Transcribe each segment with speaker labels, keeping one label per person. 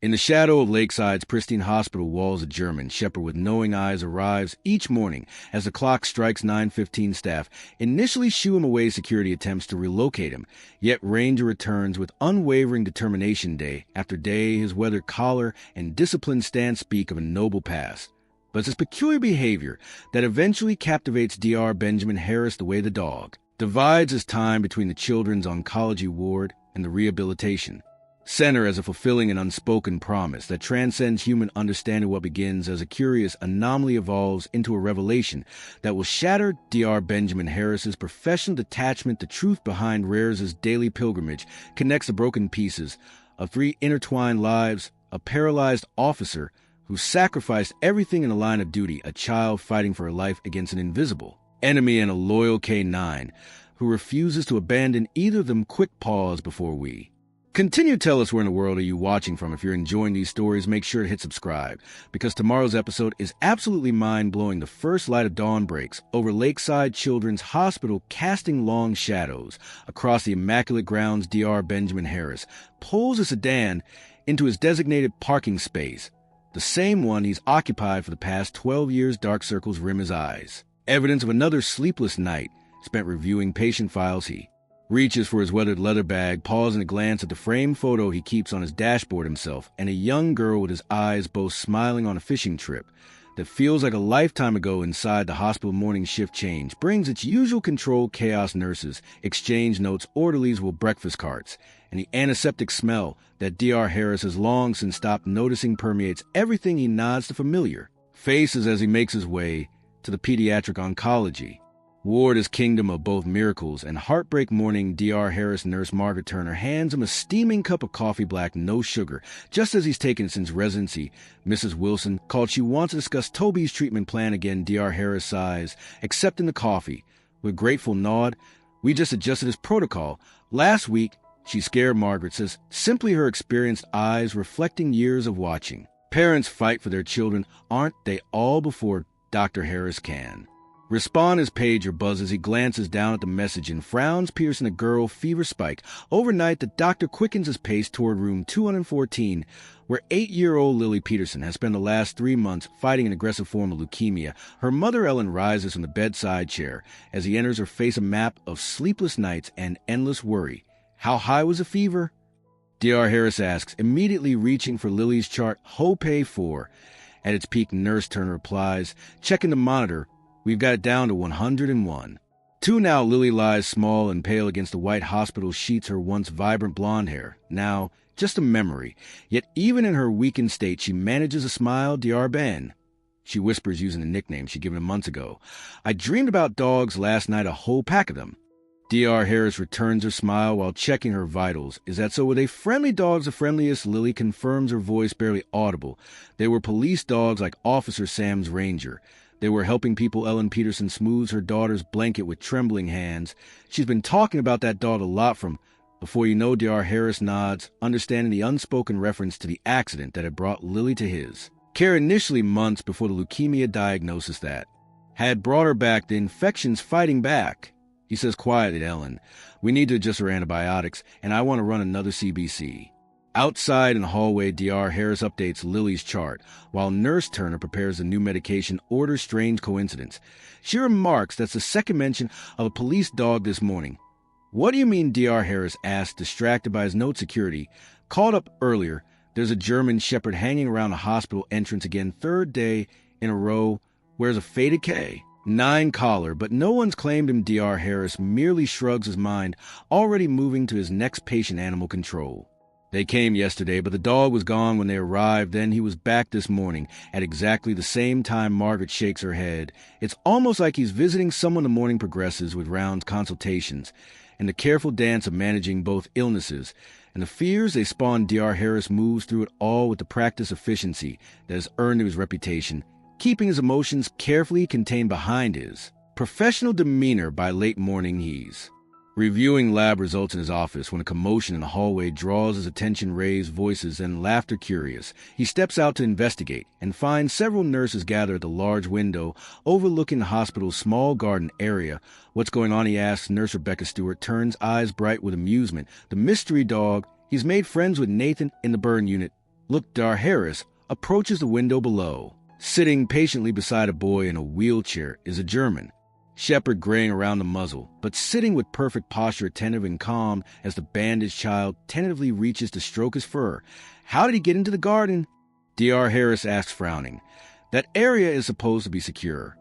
Speaker 1: In the shadow of Lakeside's pristine hospital walls, a German shepherd with knowing eyes arrives each morning as the clock strikes 9:15. Staff initially shoo him away. Security attempts to relocate him, yet Ranger returns with unwavering determination. Day after day, his weathered collar and disciplined stance speak of a noble past. But it's his peculiar behavior that eventually captivates Dr. Benjamin Harris the way the dog divides his time between the children's oncology ward and the rehabilitation center as a fulfilling and unspoken promise that transcends human understanding. What begins as a curious anomaly evolves into a revelation that will shatter Dr. Benjamin Harris's professional detachment. The truth behind Rare's daily pilgrimage connects the broken pieces of three intertwined lives: a paralyzed officer who sacrificed everything in the line of duty, a child fighting for her life against an invisible enemy, and a loyal K9 who refuses to abandon either of them. Quick pause before we continue. Tell us, where in the world are you watching from? If you're enjoying these stories, make sure to hit subscribe, because tomorrow's episode is absolutely mind-blowing. The first light of dawn breaks over Lakeside Children's Hospital, casting long shadows across the immaculate grounds. Dr. Benjamin Harris pulls a sedan into his designated parking space, the same one he's occupied for the past 12 years. Dark circles rim his eyes, evidence of another sleepless night spent reviewing patient files. He reaches for his weathered leather bag, pausing to glance at the framed photo he keeps on his dashboard. Himself and a young girl with his eyes both smiling on a fishing trip that feels like a lifetime ago. Inside the hospital, morning shift change brings its usual controlled chaos. Nurses exchange notes, orderlies will breakfast carts, and the antiseptic smell that Dr. Harris has long since stopped noticing permeates everything. He nods to familiar faces as he makes his way to the pediatric oncology ward, his kingdom of both miracles and heartbreak. Morning, Dr. Harris nurse Margaret Turner hands him a steaming cup of coffee, black, no sugar, just as he's taken since residency. Mrs. Wilson called. She wants to discuss Toby's treatment plan again. Dr. Harris sighs, accepting the coffee with grateful nod. We just adjusted his protocol last week. She scared. Margaret says, simply her experienced eyes reflecting years of watching parents fight for their children. Aren't they all? Before Dr. Harris can respond, his pager buzzes. He glances down at the message and frowns, piercing a girl fever spike. Overnight, the doctor quickens his pace toward room 214, where 8-year-old Lily Peterson has spent the last 3 months fighting an aggressive form of leukemia. Her mother, Ellen, rises from the bedside chair as he enters her face, a map of sleepless nights and endless worry. How high was the fever? Dr. Harris asks, immediately reaching for Lily's chart. Hope 4. At its peak, Nurse Turner replies, checking the monitor. We've got it down to 101. 2 now. Lily lies small and pale against the white hospital sheets, her once vibrant blonde hair now just a memory. Yet even in her weakened state, she manages a smile. Dr. Ben, she whispers, using a nickname she'd given him months ago. I dreamed about dogs last night, a whole pack of them. Dr. Harris returns her smile while checking her vitals. Is that so? Were they friendly dogs? The friendliest? Lily confirms, her voice barely audible. They were police dogs, like Officer Sam's Ranger. They were helping people. Ellen Peterson smooths her daughter's blanket with trembling hands. She's been talking about that dog a lot. From before you know, Dr. Harris nods, understanding the unspoken reference to the accident that had brought Lily to his care initially, months before the leukemia diagnosis that had brought her back, the infection's fighting back. He says quietly to Ellen, we need to adjust her antibiotics, and I want to run another CBC. Outside in the hallway, Dr. Harris updates Lily's chart, while Nurse Turner prepares the new medication. Order. Strange coincidence. She remarks that's the second mention of a police dog this morning. What do you mean? Dr. Harris asks, distracted by his note. Security called up earlier. There's a German shepherd hanging around the hospital entrance again. 3rd day in a row. Wears a faded K9 collar, but no one's claimed him. Dr. Harris merely shrugs his mind, already moving to his next patient. Animal control. They came yesterday, but the dog was gone when they arrived. Then he was back this morning at exactly the same time. Margaret shakes her head. It's almost like he's visiting someone. The morning progresses with rounds, consultations, and the careful dance of managing both illnesses and the fears they spawn. Dr. Harris moves through it all with the practiced efficiency that has earned him his reputation, keeping his emotions carefully contained behind his professional demeanor. By late morning, he's reviewing lab results in his office when a commotion in the hallway draws his attention. Raised voices and laughter. Curious, he steps out to investigate and finds several nurses gathered at the large window overlooking the hospital's small garden area. What's going on? He asks. Nurse Rebecca Stewart turns, eyes bright with amusement. The mystery dog. He's made friends with Nathan in the burn unit. Look, Dr. Harris approaches the window below. Sitting patiently beside a boy in a wheelchair is a German shepherd graying around the muzzle, but sitting with perfect posture, attentive and calm as the bandaged child tentatively reaches to stroke his fur. How did he get into the garden? Dr. Harris asks, frowning. That area is supposed to be secure.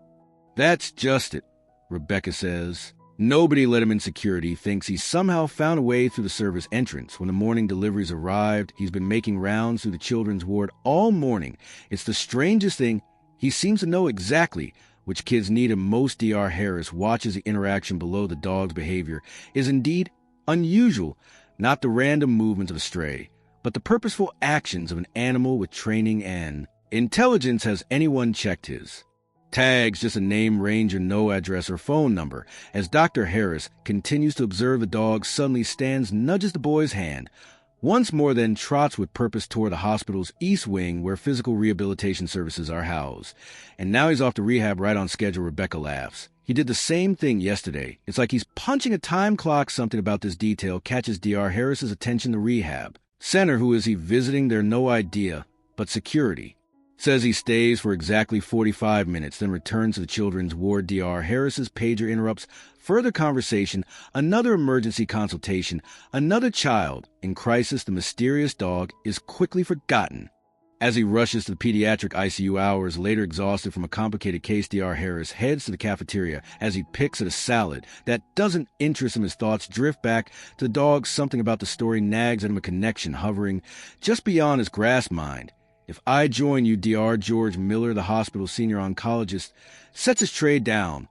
Speaker 1: That's just it, Rebecca says. Nobody let him in. Security thinks he somehow found a way through the service entrance. When the morning deliveries arrived, he's been making rounds through the children's ward all morning. It's the strangest thing. He seems to know exactly which kids need him most. Dr. Harris watches the interaction below. The dog's behavior is indeed unusual, not the random movements of a stray, but the purposeful actions of an animal with training and intelligence. Has anyone checked his tags? Just a name, range, or no address or phone number. As Dr. Harris continues to observe, the dog suddenly stands, nudges the boy's hand, once more, then trots with purpose toward the hospital's east wing where physical rehabilitation services are housed. And now he's off to rehab right on schedule. Rebecca laughs. He did the same thing yesterday. It's like he's punching a time clock. Something about this detail catches Dr. Harris's attention. The rehab center, who is he visiting? They're no idea, but security says he stays for exactly 45 minutes, then returns to the children's ward. Dr. Harris's pager interrupts further conversation. Another emergency consultation. Another child in crisis. The mysterious dog is quickly forgotten as he rushes to the pediatric ICU. Hours later, exhausted from a complicated case, Dr. Harris heads to the cafeteria. As he picks at a salad that doesn't interest him, his thoughts drift back to the dog. Something about the story nags at him, a connection hovering just beyond his grasp mind. If I join you, Dr. George Miller, the hospital senior oncologist, sets his tray down.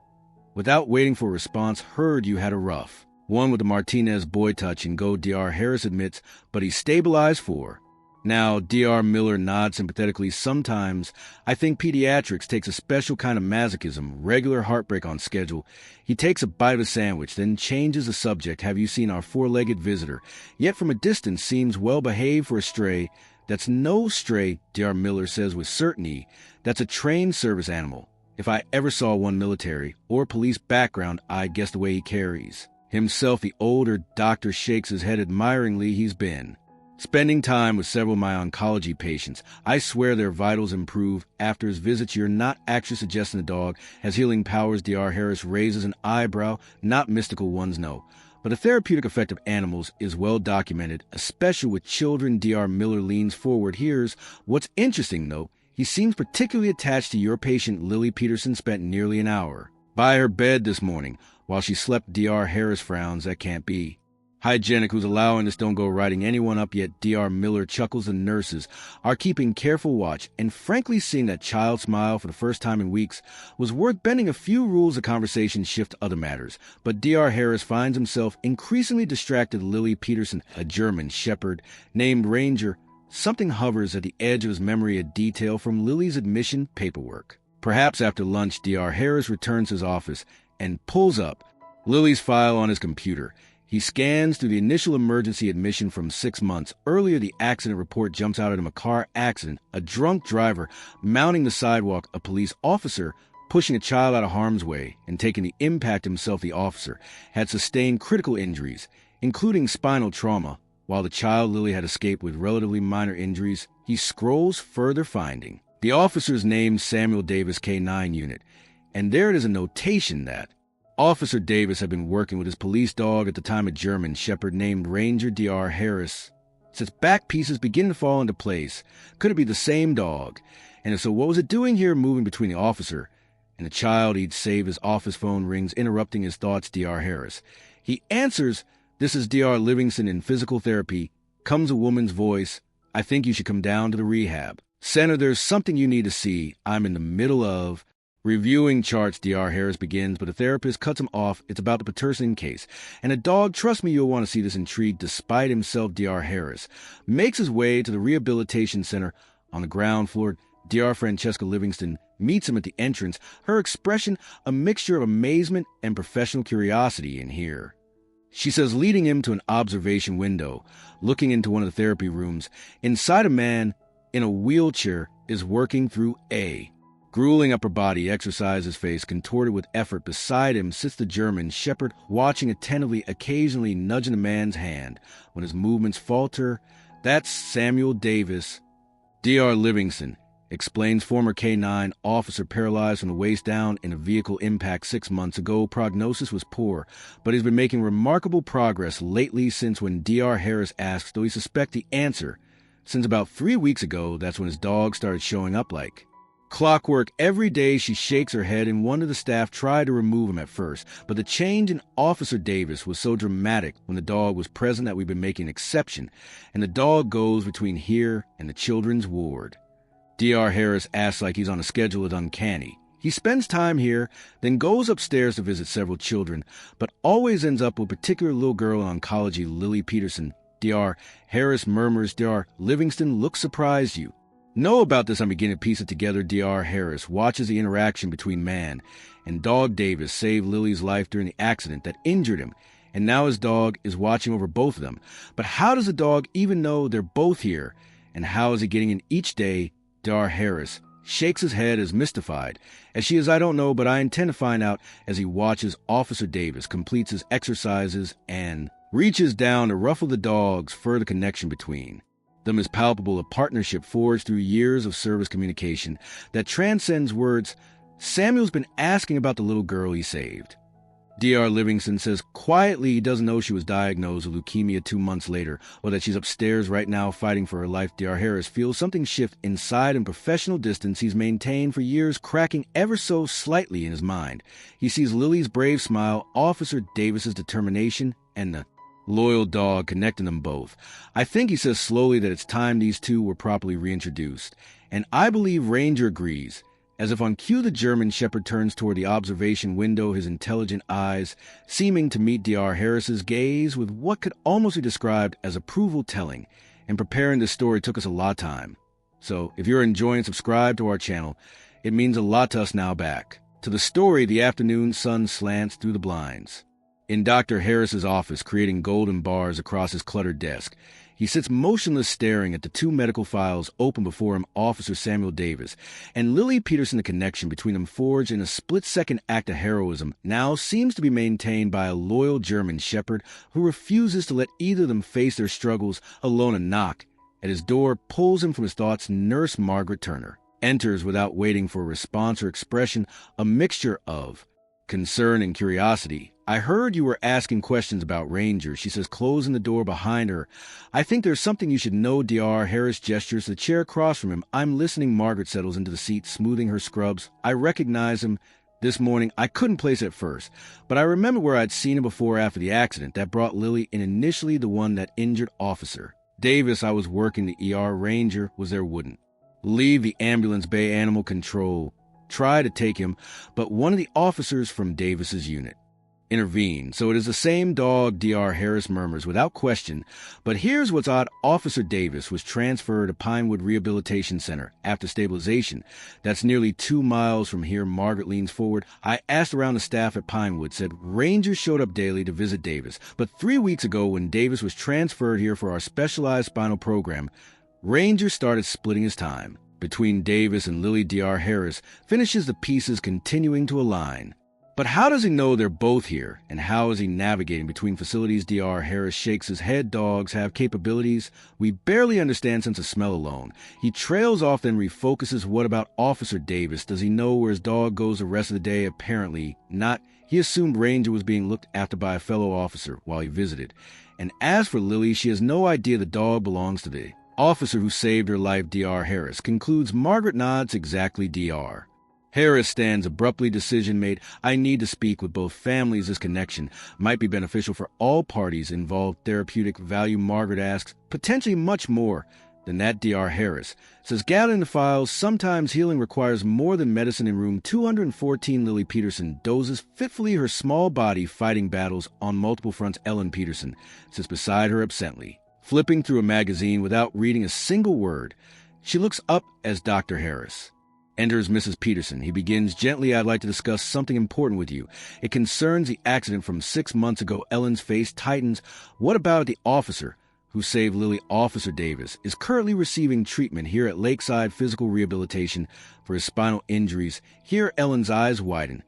Speaker 1: Without waiting for a response, heard you had a rough one with the Martinez boy. Touch and go, Dr. Harris admits, but he's stabilized for now. Dr. Miller nods sympathetically. Sometimes I think pediatrics takes a special kind of masochism. Regular heartbreak on schedule. He takes a bite of a sandwich, then changes the subject. Have you seen our four-legged visitor? Yet from a distance seems well-behaved for a stray. That's no stray, Dr. Miller says with certainty. That's a trained service animal. If I ever saw one military or police background, I guess the way he carries himself. The older doctor shakes his head admiringly. He's been spending time with several of my oncology patients. I swear their vitals improve after his visits. You're not actually suggesting the dog has healing powers? Dr. Harris raises an eyebrow. Not mystical ones, no. But the therapeutic effect of animals is well documented, especially with children. Dr. Miller leans forward. Here's what's interesting, though. He seems particularly attached to your patient, Lily Peterson. Spent nearly an hour by her bed this morning while she slept. Dr. Harris frowns. That can't be hygienic. Who's allowing this? Don't go writing anyone up yet. Dr. Miller chuckles. The nurses are keeping careful watch, and frankly, seeing that child smile for the first time in weeks was worth bending a few rules. The conversation shift to other matters, but Dr. Harris finds himself increasingly distracted. Lily Peterson, a German shepherd named Ranger. Something hovers at the edge of his memory, a detail from Lily's admission paperwork. Perhaps after lunch, Dr. Harris returns to his office and pulls up Lily's file on his computer. He scans through the initial emergency admission from 6 months earlier. The accident report jumps out at him. A car accident, a drunk driver mounting the sidewalk, a police officer pushing a child out of harm's way and taking the impact himself. The officer had sustained critical injuries, including spinal trauma, while the child, Lily, had escaped with relatively minor injuries. He scrolls further, finding the officer's name, Samuel Davis, K-9 unit, and there it is, a notation that Officer Davis had been working with his police dog at the time, a German shepherd named Ranger. Dr. Harris says back pieces begin to fall into place. Could it be the same dog? And if so, what was it doing here, moving between the officer and the child? He'd save. His office phone rings, interrupting his thoughts. Dr. Harris. He answers. This is Dr. Livingston in physical therapy. Comes a woman's voice. I think you should come down to the rehab center. There's something you need to see. I'm in the middle of reviewing charts. Dr. Harris begins, but the therapist cuts him off. It's about the Peterson case. And a dog, trust me, you'll want to see this. Intrigued despite himself, Dr. Harris makes his way to the rehabilitation center on the ground floor. Dr. Francesca Livingston meets him at the entrance, her expression a mixture of amazement and professional curiosity. In here, she says, leading him to an observation window, looking into one of the therapy rooms. Inside, a man in a wheelchair is working through a grueling upper body exercise, his face contorted with effort. Beside him sits the German shepherd, watching attentively, occasionally nudging the man's hand when his movements falter. That's Samuel Davis, Dr. Livingston explains former K-9 officer paralyzed from the waist down in a vehicle impact 6 months ago. Prognosis was poor, but he's been making remarkable progress lately since when Dr. Harris asks, though he suspects the answer. Since about 3 weeks ago, that's when his dog started showing up like clockwork. Every day she shakes her head, and one of the staff tried to remove him at first, but the change in Officer Davis was so dramatic when the dog was present that we've been making an exception, and the dog goes between here and the children's ward. Dr. Harris asks like he's on a schedule at Uncanny. He spends time here, then goes upstairs to visit several children, but always ends up with a particular little girl in oncology, Lily Peterson. Dr. Harris murmurs, Dr. Livingston looks surprised you. Know about this, I'm beginning to piece it together. Dr. Harris watches the interaction between man and dog Davis saved Lily's life during the accident that injured him, and now his dog is watching over both of them. But how does the dog even know they're both here, and how is he getting in each day? Dr. Harris shakes his head as mystified as she is. I don't know, but I intend to find out as he watches Officer Davis completes his exercises and reaches down to ruffle the dog's further connection between them is palpable, a partnership forged through years of service communication that transcends words. Samuel's been asking about the little girl he saved. Dr. Livingston says quietly he doesn't know she was diagnosed with leukemia 2 months later, or that she's upstairs right now fighting for her life. Dr. Harris feels something shift inside and professional distance he's maintained for years cracking ever so slightly in his mind. He sees Lily's brave smile, Officer Davis's determination, and the loyal dog connecting them both. I think he says slowly that it's time these two were properly reintroduced, and I believe Ranger agrees. As if on cue, the German shepherd turns toward the observation window, his intelligent eyes seeming to meet Dr. Harris's gaze with what could almost be described as approval telling. And preparing this story took us a lot of time. So if you're enjoying, subscribe to our channel. It means a lot to us. Now back to the story. The afternoon sun slants through the blinds. In Dr. Harris's office, creating golden bars across his cluttered desk, he sits motionless, staring at the 2 medical files open before him, Officer Samuel Davis and Lily Peterson. The connection between them, forged in a split-second act of heroism, now seems to be maintained by a loyal German shepherd who refuses to let either of them face their struggles alone. A knock at his door pulls him from his thoughts. Nurse Margaret Turner enters without waiting for a response or expression, a mixture of concern and curiosity. I heard you were asking questions about Ranger, she says, closing the door behind her. I think there's something you should know. Dr. Harris gestures to the chair across from him. I'm listening. Margaret settles into the seat, smoothing her scrubs. I recognize him this morning. I couldn't place it at first, but I remember where I'd seen him before after the accident that brought Lily, and initially the one that injured Officer Davis. I was working the ER. Ranger was there, wouldn't leave the ambulance bay. Animal control tried to take him, but one of the officers from Davis's unit intervened. So it is the same dog, Dr. Harris murmurs without question. But here's what's odd. Officer Davis was transferred to Pinewood Rehabilitation Center after stabilization. That's nearly 2 miles from here. Margaret leans forward. I asked around the staff at Pinewood, said Rangers showed up daily to visit Davis. But 3 weeks ago, when Davis was transferred here for our specialized spinal program, Rangers started splitting his time between Davis and Lily. Dr. Harris finishes the pieces, continuing to align. But how does he know they're both here, and how is he navigating between facilities? Dr. Harris shakes his head. Dogs have capabilities we barely understand since a smell alone. He trails off, then refocuses. What about Officer Davis? Does he know where his dog goes the rest of the day? Apparently not. He assumed Ranger was being looked after by a fellow officer while he visited. And as for Lily, she has no idea the dog belongs to the officer who saved her life. Dr. Harris concludes. Margaret nods. Exactly. Dr. Harris stands abruptly. Decision made. I need to speak with both families. This connection might be beneficial for all parties involved. Therapeutic value, Margaret asks. Potentially much more than that. Dr. Harris says, gathering the files. Sometimes healing requires more than medicine. In room 214, Lily Peterson dozes fitfully, her small body fighting battles on multiple fronts. Ellen Peterson sits beside her absently, flipping through a magazine without reading a single word. She looks up as Dr. Harris enters. Mrs. Peterson. He begins gently. I'd like to discuss something important with you. It concerns the accident from 6 months ago. Ellen's face tightens. What about the officer who saved Lily? Officer Davis is currently receiving treatment here at Lakeside Physical Rehabilitation for his spinal injuries. Here, Ellen's eyes widen.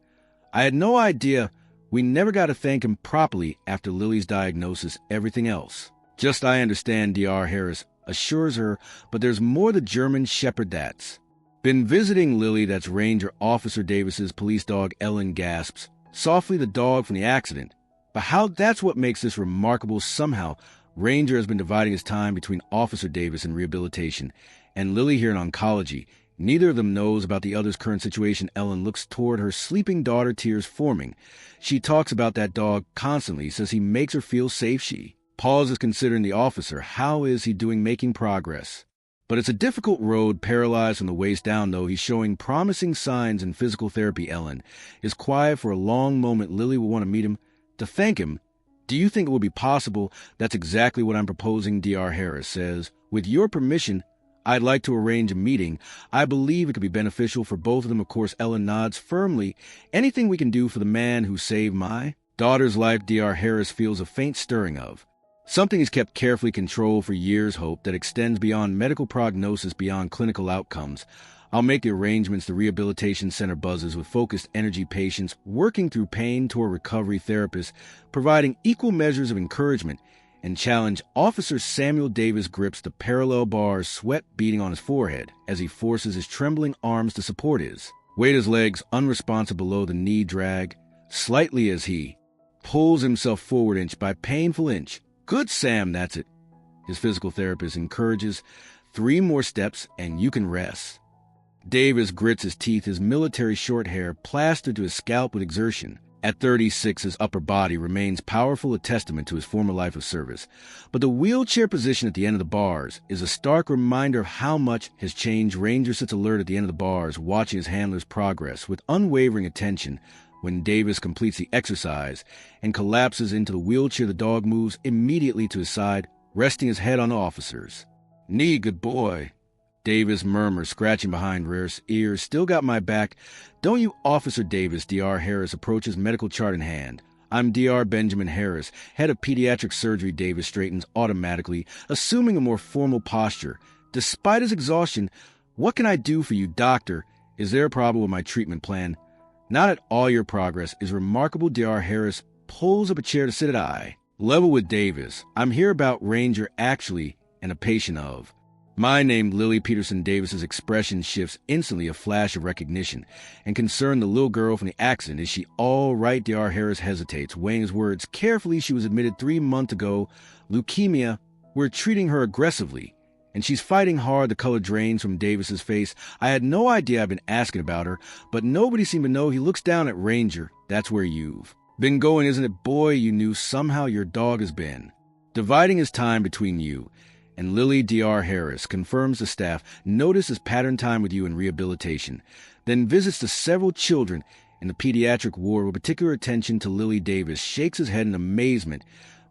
Speaker 1: I had no idea. We never got to thank him properly after Lily's diagnosis. Everything else. Just I understand. Dr. Harris assures her, but there's more the German Shepherd that's. Been visiting Lily, that's Ranger Officer Davis's police dog. Ellen gasps, softly the dog from the accident. But how that's what makes this remarkable. Somehow, Ranger has been dividing his time between Officer Davis in rehabilitation and Lily here in oncology. Neither of them knows about the other's current situation. Ellen looks toward her sleeping daughter, tears forming. She talks about that dog constantly, says he makes her feel safe. She pauses, considering the officer. How is he doing, making progress? But it's a difficult road, paralyzed from the waist down, though he's showing promising signs in physical therapy. Ellen is quiet for a long moment. Lily will want to meet him, to thank him. Do you think it would be possible? That's exactly what I'm proposing, Dr. Harris says. With your permission, I'd like to arrange a meeting. I believe it could be beneficial for both of them. Of course, Ellen nods firmly. Anything we can do for the man who saved my daughter's life. Dr. Harris feels a faint stirring of something he's kept carefully controlled for years, hope that extends beyond medical prognosis, beyond clinical outcomes. I'll make the arrangements. The rehabilitation center buzzes with focused energy, patients working through pain toward recovery, therapists providing equal measures of encouragement and challenge. Officer Samuel Davis grips the parallel bars, sweat beading on his forehead as he forces his trembling arms to support his weight. His legs unresponsive below the knee drag slightly as he pulls himself forward inch by painful inch. Good, Sam, that's it. His physical therapist encourages. 3 more steps and you can rest. Davis grits his teeth, his military short hair plastered to his scalp with exertion. At 36, his upper body remains powerful, a testament to his former life of service. But the wheelchair position at the end of the bars is a stark reminder of how much has changed. Ranger sits alert at the end of the bars, watching his handler's progress with unwavering attention. When Davis completes the exercise and collapses into the wheelchair, the dog moves immediately to his side, resting his head on the officer's knee. Good boy, Davis murmurs, scratching behind Rare's ears. Still got my back, don't you, Officer Davis? Dr. Harris approaches, medical chart in hand. I'm Dr. Benjamin Harris, head of pediatric surgery. Davis straightens automatically, assuming a more formal posture. Despite his exhaustion, what can I do for you, doctor? Is there a problem with my treatment plan? Not at all. Your progress is remarkable. Dr. Harris pulls up a chair to sit at eye level with Davis. I'm here about Ranger, actually, and a patient of mine named Lily Peterson. Davis's expression shifts instantly, a flash of recognition and concern. The little girl from the accident, is she all right? Dr. Harris hesitates, weighing his words carefully. She was admitted 3 months ago. Leukemia. We're treating her aggressively, and she's fighting hard. The color drains from Davis's face. I had no idea. I've been asking about her, but nobody seemed to know. He looks down at Ranger. That's where you've been going, isn't it? Boy, you knew. Somehow your dog has been dividing his time between you and Lily. Dr. Harris confirms the staff notices pattern time with you in rehabilitation, then visits the several children in the pediatric ward with particular attention to Lily. Davis shakes his head in amazement.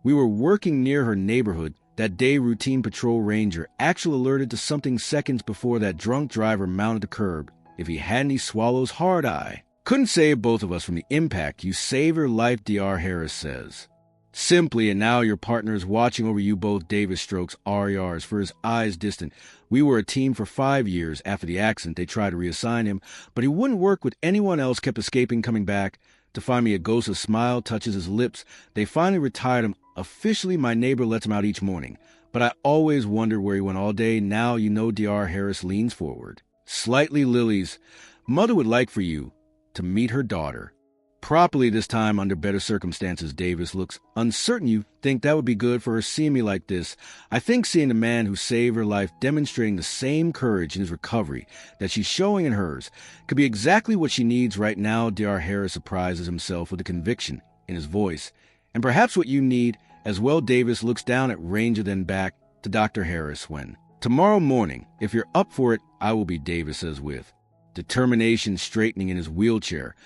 Speaker 1: We were working near her neighborhood that day. Routine patrol. Ranger actually alerted to something seconds before that drunk driver mounted the curb. If he hadn't, he swallows hard. I couldn't save both of us from the impact. You saved her life, Dr. Harris says simply, and now your partner is watching over you both. Davis strokes RERs for his eyes distant. We were a team for 5 years. After the accident, they tried to reassign him, but he wouldn't work with anyone else, kept escaping, coming back to find me. A ghost of smile touches his lips. They finally retired him. Officially, my neighbor lets him out each morning, but I always wondered where he went all day. Now you know. Dr. Harris leans forward slightly. Lily's mother would like for you to meet her daughter properly, this time under better circumstances. Davis looks uncertain. You think that would be good for her, seeing me like this? I think seeing the man who saved her life demonstrating the same courage in his recovery that she's showing in hers could be exactly what she needs right now. Dr. Harris surprises himself with a conviction in his voice. And perhaps what you need as well. Davis looks down at Ranger, then back to Dr. Harris. When tomorrow morning, if you're up for it, I will be, Davis says with determination, straightening in his wheelchair.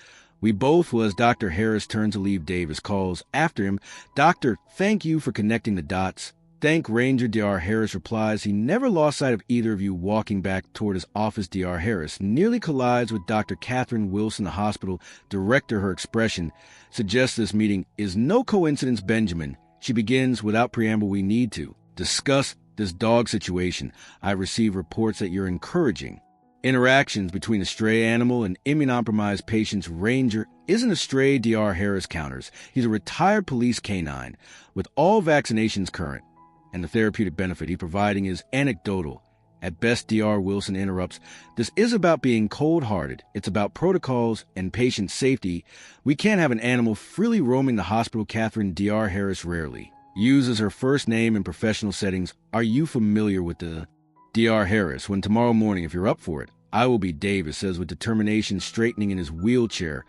Speaker 1: We both will. As Dr. Harris turns to leave, Davis calls after him, Doctor, thank you for connecting the dots. Thank Ranger. Dr. Harris replies. He never lost sight of either of you. Walking back toward his office, Dr. Harris nearly collides with Dr. Catherine Wilson, the hospital director. Her expression suggests this meeting is no coincidence. Benjamin, she begins without preamble, we need to discuss this dog situation. I receive reports that you're encouraging interactions between a stray animal and immunocompromised patients. Ranger isn't a stray, Dr. Harris counters. He's a retired police canine with all vaccinations current. and the therapeutic benefit he's providing is anecdotal. At best, Dr. Wilson interrupts, this is about being cold-hearted. It's about protocols and patient safety. We can't have an animal freely roaming the hospital. Catherine Dr. Harris rarely uses her first name in professional settings. Are you familiar with the Dr. Harris? When tomorrow morning, if you're up for it, I will be, Davis says with determination, straightening in his wheelchair.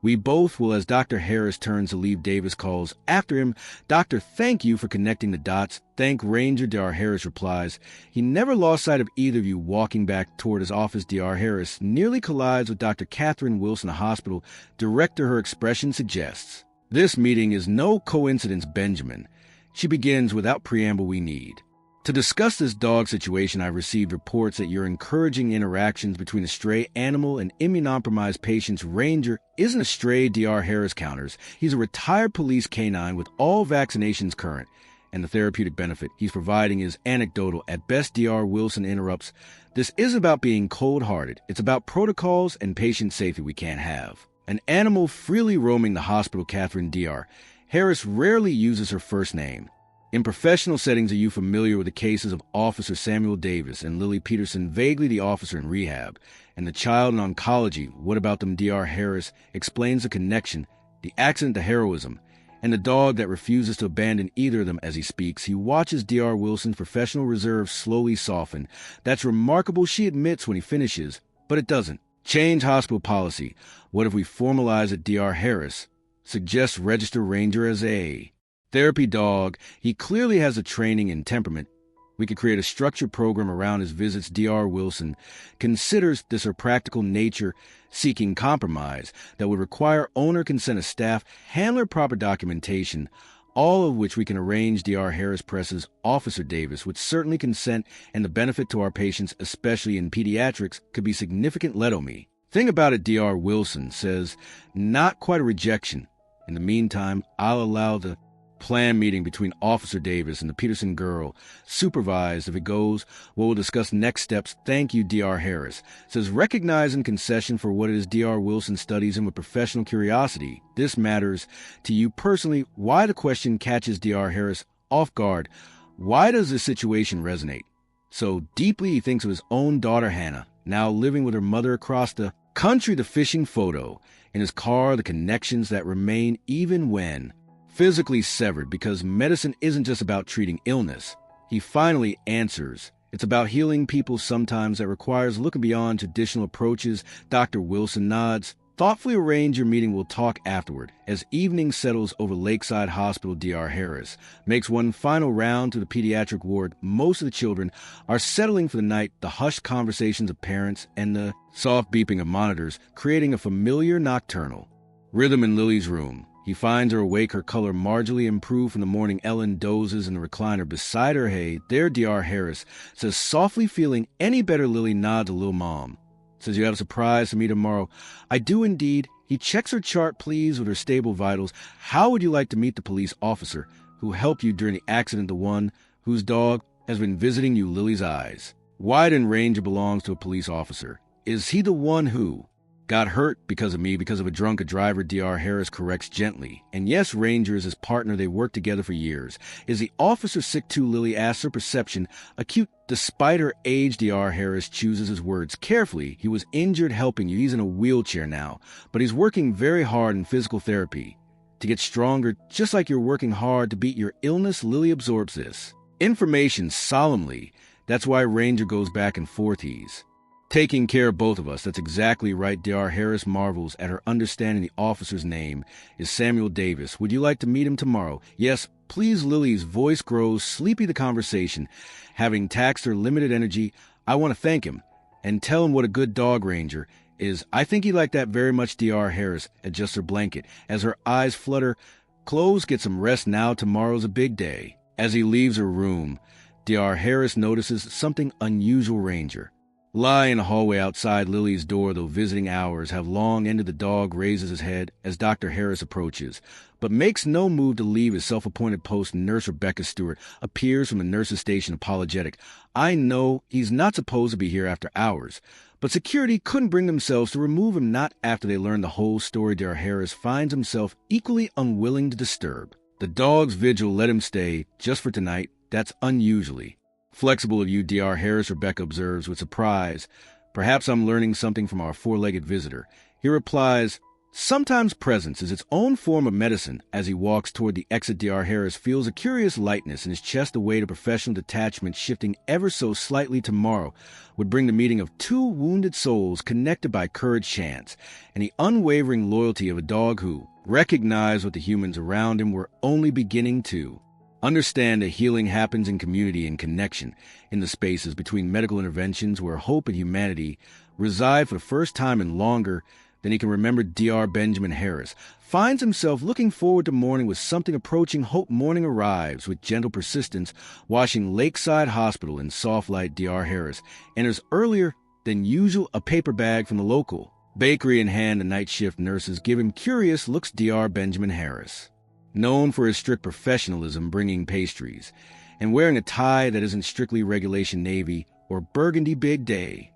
Speaker 1: We both will. As Dr. Harris turns to leave, Davis calls after him, Doctor, thank you for connecting the dots. Thank Ranger. Dr. Harris replies. He never lost sight of either of you. Walking back toward his office, Dr. Harris nearly collides with Dr. Catherine Wilson, the hospital director. Her expression suggests this meeting is no coincidence, Benjamin. She begins without preamble. We need to discuss this dog situation. I received reports that you're encouraging interactions between a stray animal and immunocompromised patients. Ranger isn't a stray, Dr. Harris counters. He's a retired police canine with all vaccinations current, and the therapeutic benefit he's providing is anecdotal. At best, Dr. Wilson interrupts. This isn't about being cold-hearted. It's about protocols and patient safety. We can't have an animal freely roaming the hospital. Catherine Dr. Harris rarely uses her first name. In professional settings, are you familiar with the cases of Officer Samuel Davis and Lily Peterson? Vaguely, the officer in rehab and the child in oncology. What about them? Dr. Harris explains the connection, the accident to heroism, and the dog that refuses to abandon either of them. As he speaks, he watches Dr. Wilson's professional reserve slowly soften. That's remarkable, she admits when he finishes, but it doesn't change hospital policy. What if we formalize it? Dr. Harris suggests register Ranger as a therapy dog. He clearly has a training and temperament. We could create a structured program around his visits. Dr. Wilson considers this a practical nature seeking compromise that would require owner consent of staff, handler proper documentation, all of which we can arrange. Dr. Harris presses Officer Davis would certainly consent, and the benefit to our patients, especially in pediatrics, could be significant. Let me think about it. Dr. Wilson says, not quite a rejection. In the meantime, I'll allow the plan meeting between Officer Davis and the Peterson girl supervised. If it goes, we'll discuss next steps. Thank you, Dr. Harris says, recognizing concession for what it is. Dr. Wilson studies him with professional curiosity. This matters to you personally. Why? The question catches Dr. Harris off guard. Why does this situation resonate so deeply? He thinks of his own daughter, Hannah, now living with her mother across the country. The fishing photo in his car, the connections that remain even when physically severed, because medicine isn't just about treating illness. He finally answers. It's about healing people. Sometimes that requires looking beyond traditional approaches. Dr. Wilson nods. Thoughtfully arrange your meeting. We'll talk afterward. As evening settles over Lakeside Hospital, Dr. Harris makes one final round to the pediatric ward. Most of the children are settling for the night. The hushed conversations of parents and the soft beeping of monitors, creating a familiar nocturnal rhythm in Lily's room. He finds her awake, her color marginally improved from the morning. Ellen dozes in the recliner beside her. Hey, there, Dr. Harris says, softly. Feeling any better? Lily nods. A little, Mom says, you have a surprise for me tomorrow. I do indeed. He checks her chart, pleased with her stable vitals. How would you like to meet the police officer who helped you during the accident, the one whose dog has been visiting you? Lily's eyes widen. Ranger belongs to a police officer. Is he the one who got hurt because of me, because of a drunken driver? Dr. Harris corrects gently. And yes, Ranger is his partner. They worked together for years. Is the officer sick too? Lily asks, her perception acute despite her age. Dr. Harris chooses his words carefully. He was injured helping you. He's in a wheelchair now, but he's working very hard in physical therapy to get stronger, just like you're working hard to beat your illness. Lily absorbs this information solemnly. That's why Ranger goes back and forth. He's taking care of both of us. That's exactly right. Dr. Harris marvels at her understanding. The officer's name is Samuel Davis. Would you like to meet him tomorrow? Yes, please. Lily's voice grows sleepy. The conversation having taxed her limited energy. I want to thank him and tell him what a good dog Ranger is. I think he'd like that very much. Dr. Harris adjusts her blanket as her eyes flutter. Close, get some rest now. Tomorrow's a big day. As he leaves her room, Dr. Harris notices something unusual. Ranger lie in a hallway outside Lily's door, though visiting hours have long ended. The dog raises his head as Dr. Harris approaches, but makes no move to leave his self-appointed post. Nurse Rebecca Stewart appears from the nurse's station, apologetic. I know he's not supposed to be here after hours, but security couldn't bring themselves to remove him, not after they learned the whole story. Dr. Harris finds himself equally unwilling to disturb the dog's vigil. Let him stay just for tonight. That's unusually flexible of you, Dr. Harris, Rebecca observes with surprise. Perhaps I'm learning something from our four-legged visitor. He replies, sometimes presence is its own form of medicine. As he walks toward the exit, Dr. Harris feels a curious lightness in his chest, a weight of professional detachment shifting ever so slightly. Tomorrow would bring the meeting of two wounded souls connected by courage, chance, and the unwavering loyalty of a dog who recognized what the humans around him were only beginning to understand. That healing happens in community and connection, in the spaces between medical interventions where hope and humanity reside. For the first time in longer than he can remember, Dr. Benjamin Harris finds himself looking forward to morning with something approaching hope. Morning arrives with gentle persistence, washing Lakeside Hospital in soft light. Dr. Harris enters earlier than usual, a paper bag from the local bakery in hand. The night shift nurses give him curious looks. Dr. Benjamin Harris, known for his strict professionalism, bringing pastries and wearing a tie that isn't strictly regulation navy or burgundy. Big day,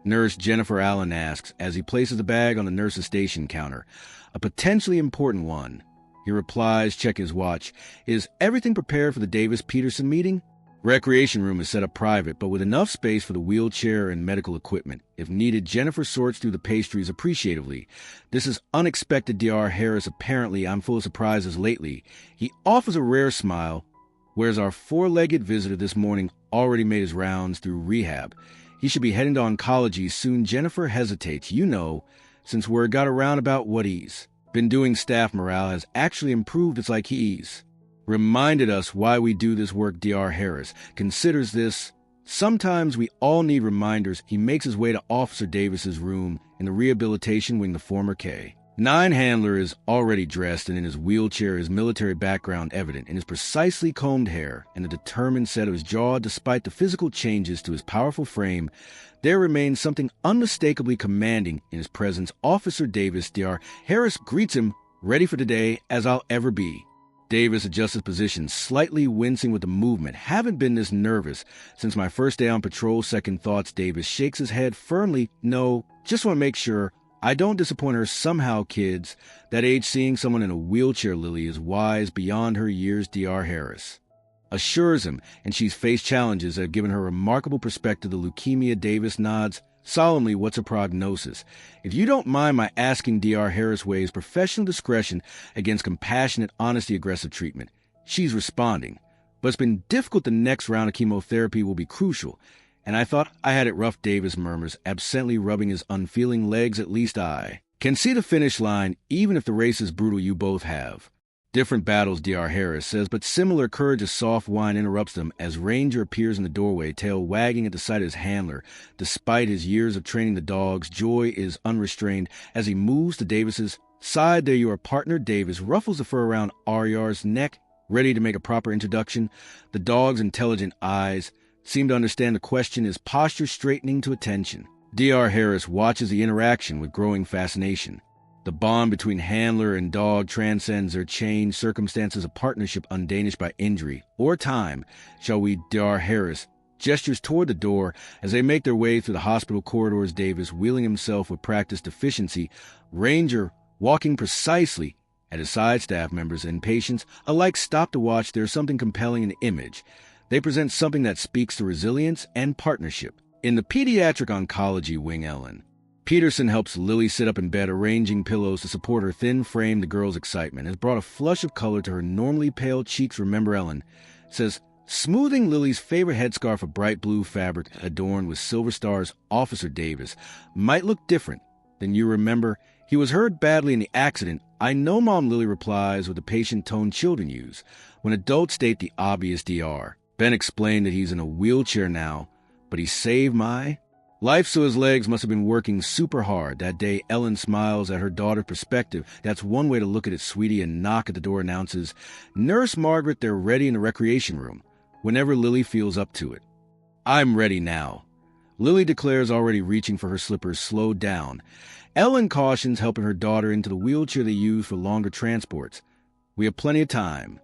Speaker 1: Nurse Jennifer Allen asks as he places the bag on the nurse's station counter. A potentially important one. He replies, check his watch. Is everything prepared for the Davis-Peterson meeting? Recreation room is set up private, but with enough space for the wheelchair and medical equipment. If needed, Jennifer sorts through the pastries appreciatively. This is unexpected, Dr. Harris. Apparently, I'm full of surprises lately. He offers a rare smile, whereas our four-legged visitor this morning already made his rounds through rehab. He should be heading to oncology soon. Jennifer hesitates. Since word got around about what he's been doing, staff morale has actually improved. It's like he's reminded us why we do this work. Dr. Harris considers this. Sometimes we all need reminders. He makes his way to Officer Davis's room in the rehabilitation wing. The former K-9 handler is already dressed and in his wheelchair, his military background evident in his precisely combed hair and the determined set of his jaw. Despite the physical changes to his powerful frame, there remains something unmistakably commanding in his presence. Officer Davis, Dr. Harris greets him, ready for today as I'll ever be. Davis adjusts his position, slightly wincing with the movement. Haven't been this nervous since my first day on patrol. Second thoughts. Davis shakes his head firmly. No, just want to make sure I don't disappoint her somehow. Kids that age, seeing someone in a wheelchair, Lily, is wise beyond her years. Dr. Harris assures him, and she's faced challenges that have given her remarkable perspective. The leukemia. Davis nods solemnly. What's her prognosis? If you don't mind my asking. Dr. Harris weighs professional discretion against compassionate honesty. Aggressive treatment. She's responding, but it's been difficult. The next round of chemotherapy will be crucial, and I thought I had it rough. Davis murmurs, absently rubbing his unfeeling legs. At least I can see the finish line, even if the race is brutal. You both have different battles, Dr. Harris says, but similar courage. A soft whine interrupts them as Ranger appears in the doorway, tail wagging at the sight of his handler. Despite his years of training the dogs, joy is unrestrained as he moves to Davis's side. There you are, partner. Davis ruffles the fur around Aryar's neck, ready to make a proper introduction. The dog's intelligent eyes seem to understand the question, his posture straightening to attention. Dr. Harris watches the interaction with growing fascination. The bond between handler and dog transcends their changed circumstances, a partnership undiminished by injury or time. Shall we? Dr. Harris gestures toward the door as they make their way through the hospital corridors. Davis wheeling himself with practiced efficiency, Ranger walking precisely at his side. Staff members and patients alike stop to watch. There's something compelling in the image. They present something that speaks to resilience and partnership. In the pediatric oncology wing, Ellen Peterson helps Lily sit up in bed, arranging pillows to support her thin frame. The girl's excitement has brought a flush of color to her normally pale cheeks. Remember, Ellen says, smoothing Lily's favorite headscarf of bright blue fabric adorned with silver stars. Officer Davis might look different than you remember. He was hurt badly in the accident. I know, Mom. Lily replies with the patient tone children use when adults state the obvious. Dr. Ben explained that he's in a wheelchair now, but he saved my life, so his legs must have been working super hard that day. Ellen smiles at her daughter's perspective. That's one way to look at it, sweetie. A knock at the door announces Nurse Margaret. They're ready in the recreation room whenever Lily feels up to it. I'm ready now, Lily declares, already reaching for her slippers. Slow down, Ellen cautions, helping her daughter into the wheelchair they use for longer transports. We have plenty of time.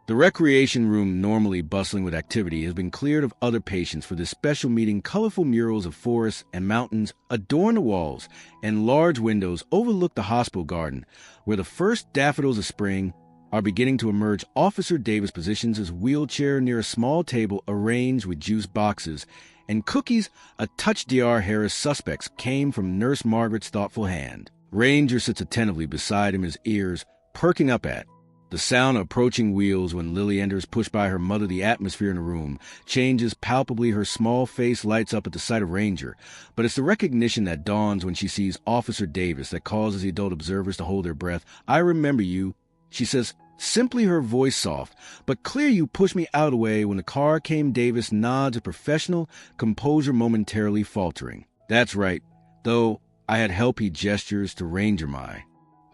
Speaker 1: The recreation room, normally bustling with activity, has been cleared of other patients for this special meeting. Colorful murals of forests and mountains adorn the walls, and large windows overlook the hospital garden, where the first daffodils of spring are beginning to emerge. Officer Davis positions his wheelchair near a small table arranged with juice boxes and cookies. A touch Dr. Harris suspects came from Nurse Margaret's thoughtful hand. Ranger sits attentively beside him, his ears perking up at the sound of approaching wheels. When Lily enters, pushed by her mother, the atmosphere in the room changes palpably. Her small face lights up at the sight of Ranger, but it's the recognition that dawns when she sees Officer Davis that causes the adult observers to hold their breath. "I remember you," she says, simply, her voice soft, but clear. "You pushed me out of the way when the car came." Davis nods, a professional composure momentarily faltering. "That's right, though I had help," he gestures to Ranger. "My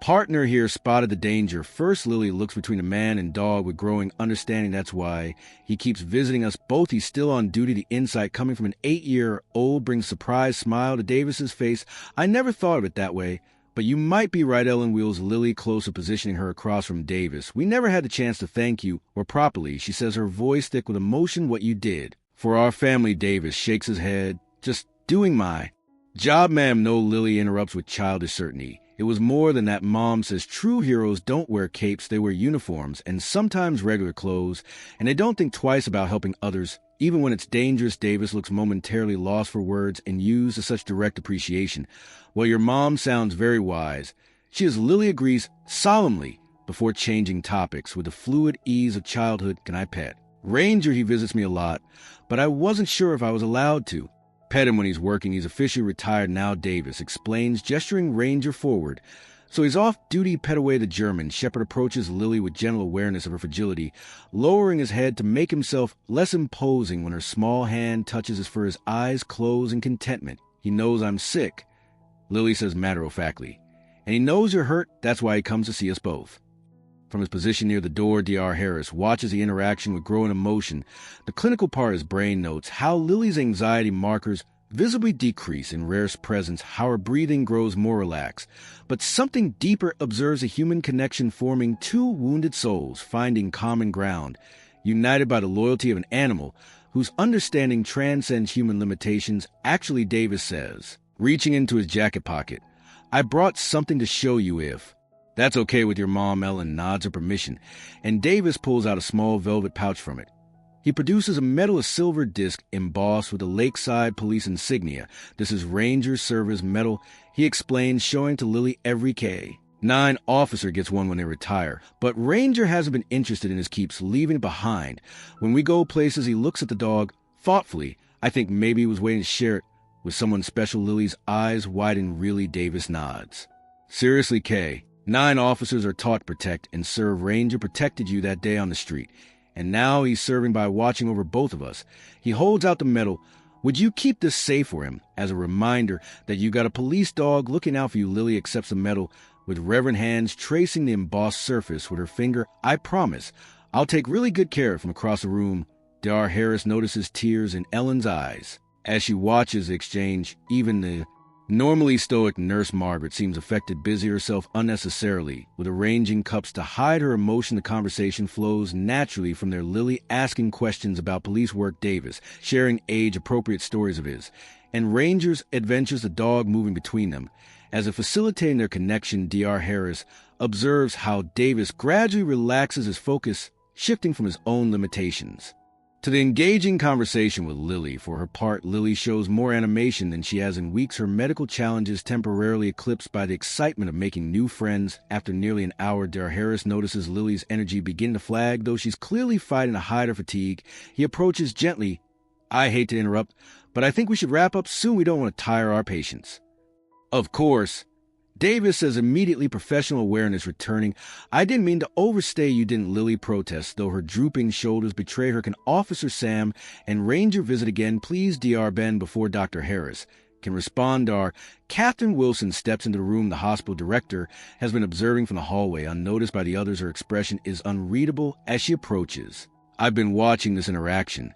Speaker 1: partner here spotted the danger first." Lily looks between the man and dog with growing understanding. "That's why he keeps visiting us both. He's still on duty." The insight coming from an 8-year-old brings a surprised smile to Davis's face. "I never thought of it that way, but you might be right." Ellen wheels Lily closer, positioning her across from Davis. "We never had the chance to thank you, or properly," she says, her voice thick with emotion. "What you did for our family." Davis shakes his head. "Just doing my job, ma'am." "No," Lily interrupts with childish certainty. "It was more than that." Mom says, "True heroes don't wear capes. They wear uniforms, and sometimes regular clothes, and they don't think twice about helping others, even when it's dangerous." Davis looks momentarily lost for words and used to such direct appreciation. "Well, your mom sounds very wise." She is. Lily agrees solemnly before changing topics with the fluid ease of childhood. "Can I pet Ranger? He visits me a lot, but I wasn't sure if I was allowed to pet him when he's working. He's officially retired now." Davis explains, gesturing Ranger forward. "So he's off duty." Pet away the German. Shepard approaches Lily with gentle awareness of her fragility, lowering his head to make himself less imposing. When her small hand touches his fur, his eyes close in contentment. "He knows I'm sick," Lily says matter-of-factly, "and he knows you're hurt. That's why he comes to see us both." From his position near the door, Dr. Harris watches the interaction with growing emotion. The clinical part of his brain notes how Lily's anxiety markers visibly decrease in Rare's presence, how her breathing grows more relaxed. But something deeper observes a human connection forming, two wounded souls finding common ground, united by the loyalty of an animal whose understanding transcends human limitations. "Actually," Davis says, reaching into his jacket pocket, "I brought something to show you if that's okay with your mom." Ellen nods her permission, and Davis pulls out a small velvet pouch from it. He produces a metal silver disc embossed with the Lakeside Police insignia. "This is Ranger Service medal," he explains, showing to Lily every K-9 officer gets one when they retire. But Ranger hasn't been interested in his keeps, leaving it behind. When we go places, he looks at the dog thoughtfully. "I think maybe he was waiting to share it with someone special." Lily's eyes widen. "Really?" Davis nods. "Seriously, K-9 officers are taught to protect and serve. Ranger protected you that day on the street, and now he's serving by watching over both of us." He holds out the medal. "Would you keep this safe for him as a reminder that you got a police dog looking out for you?" Lily accepts the medal with reverent hands, tracing the embossed surface with her finger. "I promise I'll take really good care." From across the room, Dr. Harris notices tears in Ellen's eyes as she watches the exchange. Even the normally stoic Nurse Margaret seems affected, busy herself unnecessarily with arranging cups to hide her emotion. The conversation flows naturally from there, Lily asking questions about police work, Davis sharing age-appropriate stories of his, and Ranger's adventures, the dog moving between them. As if facilitating their connection, Dr. Harris observes how Davis gradually relaxes his focus, shifting from his own limitations to the engaging conversation with Lily. For her part, Lily shows more animation than she has in weeks, her medical challenges temporarily eclipsed by the excitement of making new friends. After nearly an hour, Dr. Harris notices Lily's energy begin to flag, though she's clearly fighting to hide her fatigue. He approaches gently. "I hate to interrupt, but I think we should wrap up soon. We don't want to tire our patients." "Of course," Davis says, immediately professional awareness returning. "I didn't mean to overstay. You didn't." Lily protests, though her drooping shoulders betray her. "Can Officer Sam and Ranger visit again, please?" Dr. Ben, before Dr. Harris can respond, Catherine Wilson steps into the room. The hospital director has been observing from the hallway. Unnoticed by the others, her expression is unreadable as she approaches. "I've been watching this interaction,"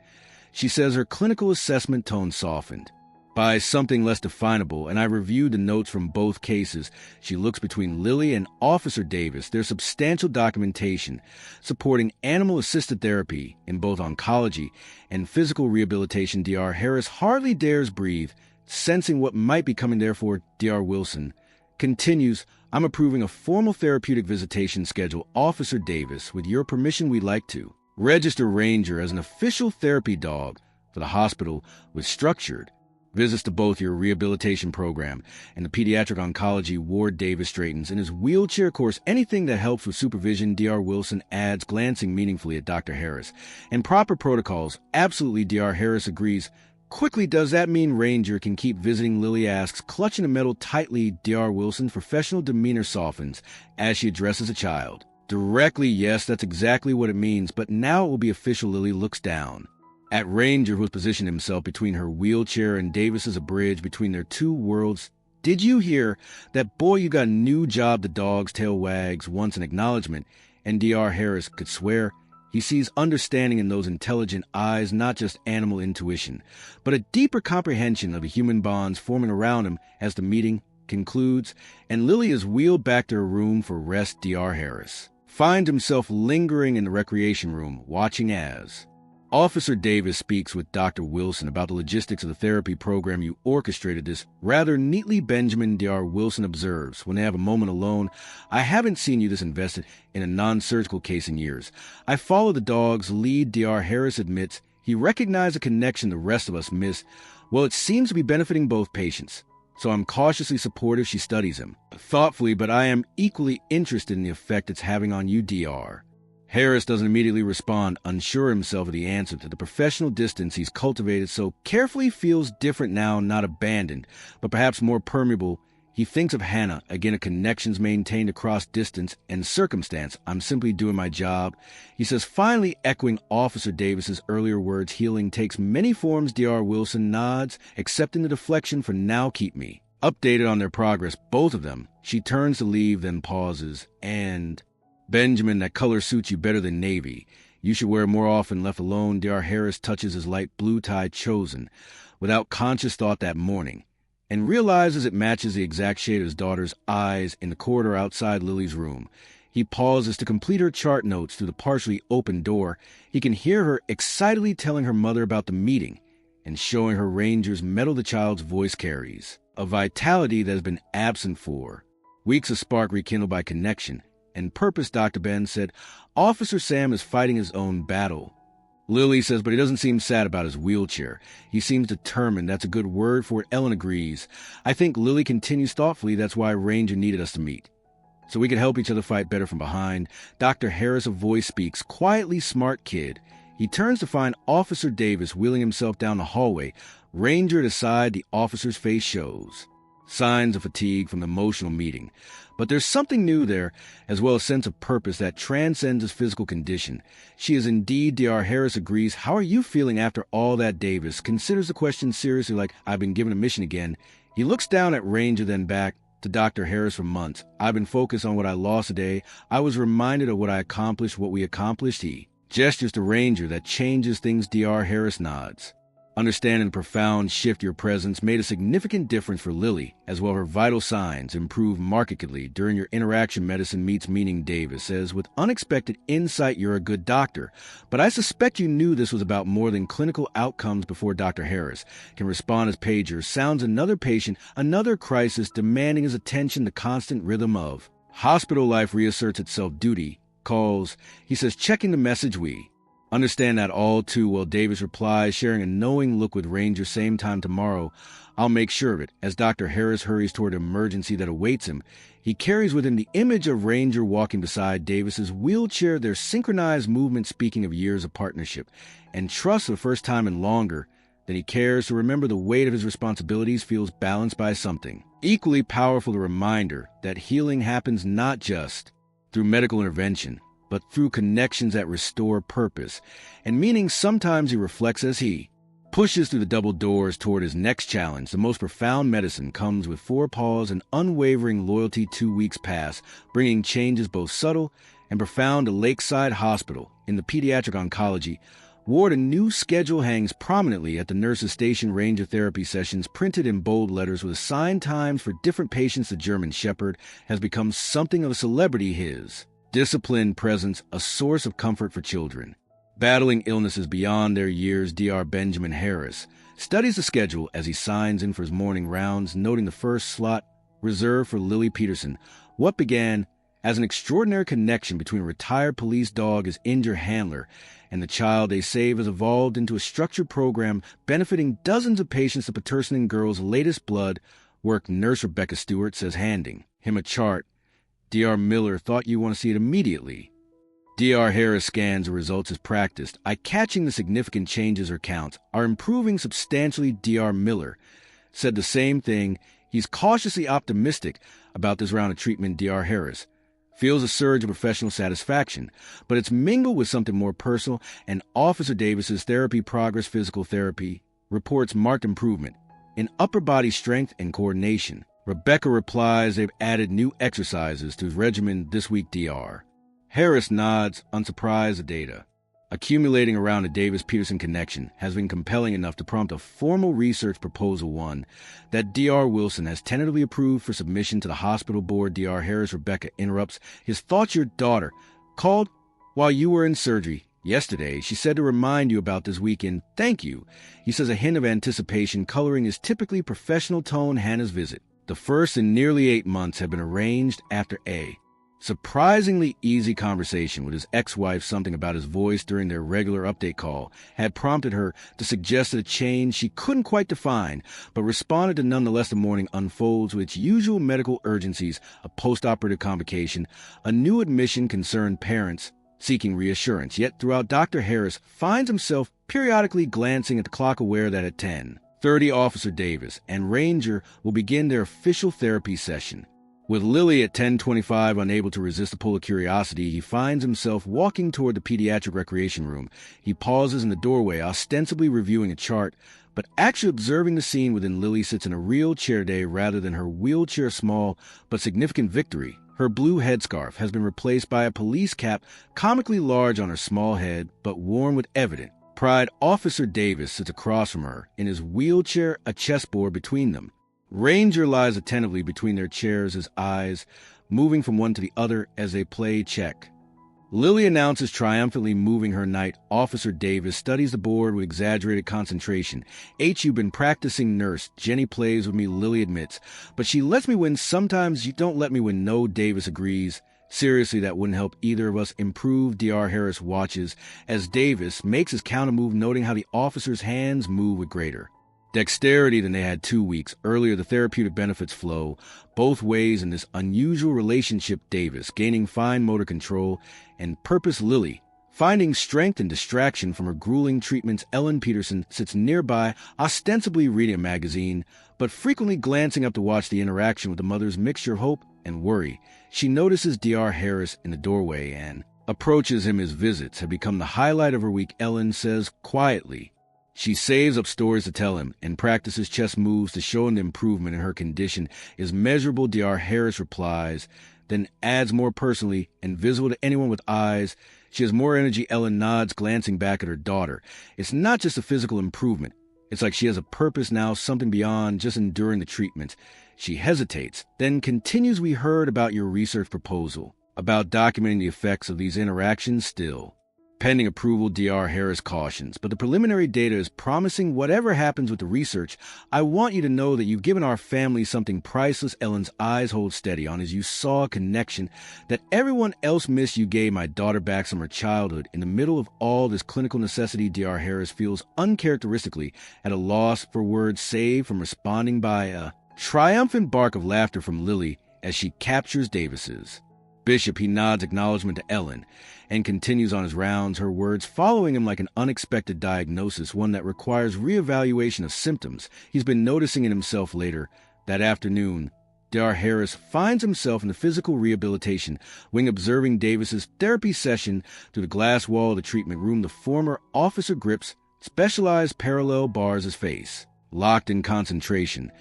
Speaker 1: she says, her clinical assessment tone softened by something less definable, "and I reviewed the notes from both cases." She looks between Lily and Officer Davis. There's substantial documentation supporting animal-assisted therapy in both oncology and physical rehabilitation. Dr. Harris hardly dares breathe, sensing what might be coming. Therefore, Dr. Wilson continues, I'm approving a formal therapeutic visitation schedule. Officer Davis, with your permission, we'd like to register Ranger as an official therapy dog for the hospital with structured visits to both your rehabilitation program and the pediatric oncology ward. Davis straightens in his wheelchair course. Anything that helps with supervision, Dr. Wilson adds, glancing meaningfully at Dr. Harris. And proper protocols. Absolutely, Dr. Harris agrees. Quickly, does that mean Ranger can keep visiting? Lily asks, clutching the metal tightly. Dr. Wilson's professional demeanor softens as she addresses a child. Directly, yes, that's exactly what it means, but now it will be official. Lily looks down at Ranger, who has positioned himself between her wheelchair and Davis as a bridge between their two worlds. Did you hear that? Boy, you got a new job. The dog's tail wags once an acknowledgement, and Dr. Harris could swear he sees understanding in those intelligent eyes, not just animal intuition, but a deeper comprehension of the human bonds forming around him as the meeting concludes, and Lily is wheeled back to her room for rest. Dr. Harris finds himself lingering in the recreation room, watching as Officer Davis speaks with Dr. Wilson about the logistics of the therapy program. You orchestrated this rather neatly, Benjamin. Dr. Wilson observes when they have a moment alone. I haven't seen you this invested in a non-surgical case in years. I follow the dog's lead. Dr. Harris admits he recognized a connection the rest of us miss. Well, it seems to be benefiting both patients, so I'm cautiously supportive. She studies him thoughtfully, but I am equally interested in the effect it's having on you, Dr. Harris doesn't immediately respond, unsure himself of the answer. To the professional distance he's cultivated so carefully feels different now, not abandoned, but perhaps more permeable. He thinks of Hannah, again, a connections maintained across distance and circumstance. I'm simply doing my job, he says, finally echoing Officer Davis's earlier words. Healing takes many forms. Dr. Wilson nods, accepting the deflection. For now, keep me updated on their progress, both of them. She turns to leave, then pauses, and Benjamin, that color suits you better than navy. You should wear it more often. Left alone, Dr. Harris touches his light blue tie, chosen without conscious thought that morning, and realizes it matches the exact shade of his daughter's eyes in the corridor outside Lily's room. He pauses to complete her chart notes through the partially open door. He can hear her excitedly telling her mother about the meeting and showing her Ranger's mettle. The child's voice carries a vitality that has been absent for weeks, a spark rekindled by connection and purpose. Dr. Ben said, Officer Sam is fighting his own battle. Lily says, but he doesn't seem sad about his wheelchair. He seems determined. That's a good word for it. Ellen agrees. I think, Lily continues thoughtfully, that's why Ranger needed us to meet, so we could help each other fight better from behind. Dr. Harris, a voice speaks, quietly, smart kid. He turns to find Officer Davis wheeling himself down the hallway. Ranger at his side, the officer's face shows signs of fatigue from the emotional meeting. But there's something new there, as well as a sense of purpose that transcends his physical condition. She is indeed. Dr. Harris agrees. How are you feeling after all that? Davis considers the question seriously, like, I've been given a mission again. He looks down at Ranger, then back to Dr. Harris. For months, I've been focused on what I lost today. I was reminded of what I accomplished, what we accomplished. He gestures to Ranger. That changes things. Dr. Harris nods. Understanding the profound shift your presence made a significant difference for Lily, as well her vital signs improved markedly during your interaction. Medicine meets meaning. Davis says, with unexpected insight, you're a good doctor, but I suspect you knew this was about more than clinical outcomes before. Dr. Harris can respond as pager sounds another patient, another crisis demanding his attention. The constant rhythm of hospital life reasserts itself. Duty calls, he says, checking the message. We understand that all too well. Davis replies, sharing a knowing look with Ranger. Same time tomorrow. I'll make sure of it. As Dr. Harris hurries toward an emergency that awaits him, he carries with him the image of Ranger walking beside Davis's wheelchair, their synchronized movement speaking of years of partnership and trust for the first time in longer than he cares to remember. The weight of his responsibilities feels balanced by something equally powerful, the reminder that healing happens not just through medical intervention, but through connections that restore purpose and meaning. Sometimes he reflects as he pushes through the double doors toward his next challenge. The most profound medicine comes with forepaws and unwavering loyalty. 2 weeks pass, bringing changes both subtle and profound to Lakeside Hospital. In the pediatric oncology ward, a new schedule hangs prominently at the nurse's station. Ranger therapy sessions printed in bold letters with assigned times for different patients. The German Shepherd has become something of a celebrity. His disciplined presence a source of comfort for children battling illnesses beyond their years. Dr. Benjamin Harris studies the schedule as he signs in for his morning rounds, noting the first slot reserved for Lily Peterson. What began as an extraordinary connection between a retired police dog, his injured handler, and the child they save has evolved into a structured program benefiting dozens of patients. The Patterson girl's latest blood work, nurse Rebecca Stewart says, handing him a chart. Dr. Miller thought you want to see it immediately. Dr. Harris scans the results as practiced. Eye-catching, the significant changes or counts are improving substantially. Dr. Miller said the same thing. He's cautiously optimistic about this round of treatment. Dr. Harris feels a surge of professional satisfaction, but it's mingled with something more personal, and Officer Davis's therapy progress physical therapy reports marked improvement in upper body strength and coordination. Rebecca replies they've added new exercises to his regimen this week. Dr. Harris nods, unsurprised. The data accumulating around the Davis-Peterson connection has been compelling enough to prompt a formal research proposal, one that Dr. Wilson has tentatively approved for submission to the hospital board. Dr. Harris, Rebecca interrupts his thoughts. Your daughter called while you were in surgery yesterday. She said to remind you about this weekend. Thank you. He says, a hint of anticipation coloring his typically professional tone. Hannah's visit, the first in nearly 8 months, had been arranged after a surprisingly easy conversation with his ex-wife. Something about his voice during their regular update call had prompted her to suggest a change she couldn't quite define, but responded to nonetheless. The morning unfolds with its usual medical urgencies: a post-operative convocation, a new admission concerned parents seeking reassurance. Yet throughout, Dr. Harris finds himself periodically glancing at the clock, aware that at 10:30 Officer Davis and Ranger will begin their official therapy session. With Lily at 10:25 unable to resist the pull of curiosity, he finds himself walking toward the pediatric recreation room. He pauses in the doorway, ostensibly reviewing a chart, but actually observing the scene within. Lily sits in a real chair today rather than her wheelchair. Small but significant victory. Her blue headscarf has been replaced by a police cap, comically large on her small head, but worn with evident pride. Officer Davis sits across from her in his wheelchair, a chessboard between them. Ranger lies attentively between their chairs, his eyes moving from one to the other as they play check. Lily announces triumphantly, moving her knight. Officer Davis studies the board with exaggerated concentration. You've been practicing, nurse. Jenny plays with me, Lily admits, but she lets me win. Sometimes you don't let me win. No, Davis agrees. Seriously, that wouldn't help either of us improve. Dr. Harris watches as Davis makes his counter move, noting how the officer's hands move with greater dexterity than they had 2 weeks earlier. The therapeutic benefits flow both ways in this unusual relationship. Davis gaining fine motor control and purpose. Lily finding strength and distraction from her grueling treatments. Ellen Peterson sits nearby, ostensibly reading a magazine, but frequently glancing up to watch the interaction with the mother's mixture of hope and worry. She notices Dr. Harris in the doorway and approaches him. His visits have become the highlight of her week, Ellen says quietly. She saves up stories to tell him and practices chess moves to show him the improvement in her condition is measurable. Dr. Harris replies, then adds more personally and visible to anyone with eyes. She has more energy. Ellen nods, glancing back at her daughter. It's not just a physical improvement. It's like she has a purpose now, something beyond just enduring the treatment. She hesitates, then continues. We heard about your research proposal, about documenting the effects of these interactions. Still pending approval, Dr. Harris cautions, but the preliminary data is promising. Whatever happens with the research, I want you to know that you've given our family something priceless. Ellen's eyes hold steady on as you saw a connection that everyone else missed. You gave my daughter back from her childhood. In the middle of all this clinical necessity, Dr. Harris feels uncharacteristically at a loss for words, save from responding by a triumphant bark of laughter from Lily as she captures Davis's Bishop. He nods acknowledgement to Ellen and continues on his rounds, her words following him like an unexpected diagnosis, one that requires reevaluation of symptoms he's been noticing in himself. Later that afternoon, Dr. Harris finds himself in the physical rehabilitation wing, observing Davis's therapy session through the glass wall of the treatment room. The former officer grips specialized parallel bars, his face locked in concentration